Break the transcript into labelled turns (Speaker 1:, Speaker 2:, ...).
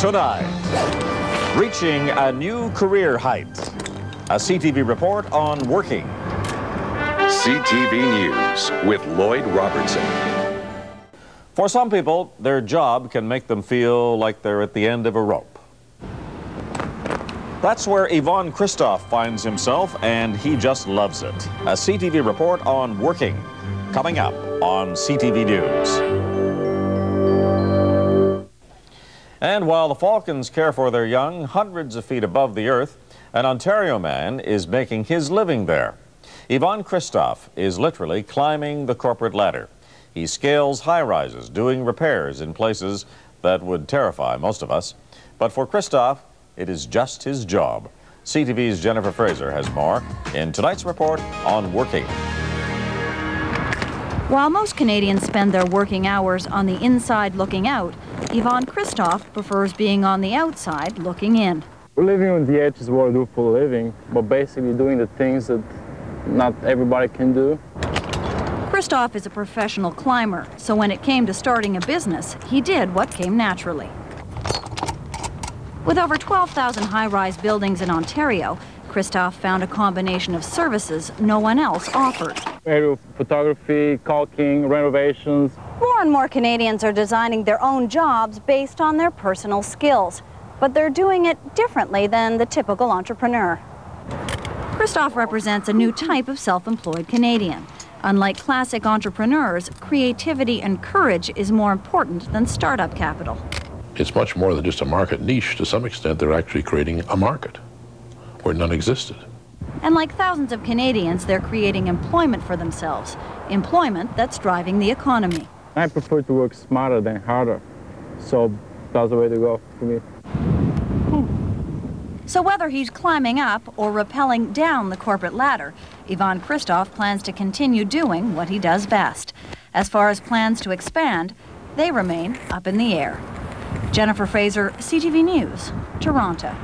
Speaker 1: Should I? Reaching a new career height. A CTV report on working.
Speaker 2: CTV News with Lloyd Robertson.
Speaker 1: For some people, their job can make them feel like they're at the end of a rope. That's where Ivan Kristoff finds himself, and he just loves it. A CTV report on working, coming up on CTV News. And while the falcons care for their young hundreds of feet above the earth, an Ontario man is making his living there. Ivan Kristoff is literally climbing the corporate ladder. He scales high-rises, doing repairs in places that would terrify most of us. But for Kristoff, it is just his job. CTV's Jennifer Fraser has more in tonight's report on working.
Speaker 3: While most Canadians spend their working hours on the inside looking out, Ivan Kristoff prefers being on the outside looking in.
Speaker 4: Living on the edge is what I do for a living, but basically doing the things that not everybody can do.
Speaker 3: Kristoff is a professional climber, so when it came to starting a business, he did what came naturally. With over 12,000 high-rise buildings in Ontario, Kristoff found a combination of services no one else offered.
Speaker 4: Aerial photography, caulking, renovations.
Speaker 5: More and more Canadians are designing their own jobs based on their personal skills, but they're doing it differently than the typical entrepreneur.
Speaker 3: Kristoff represents a new type of self-employed Canadian. Unlike classic entrepreneurs, creativity and courage is more important than startup capital.
Speaker 6: It's much more than just a market niche. To some extent, they're actually creating a market where none existed.
Speaker 3: And like thousands of Canadians, they're creating employment for themselves. Employment that's driving the economy.
Speaker 4: I prefer to work smarter than harder, so that's the way to go for me.
Speaker 3: So whether he's climbing up or rappelling down the corporate ladder, Ivan Kristoff plans to continue doing what he does best. As far as plans to expand, they remain up in the air. Jennifer Fraser, CTV News, Toronto.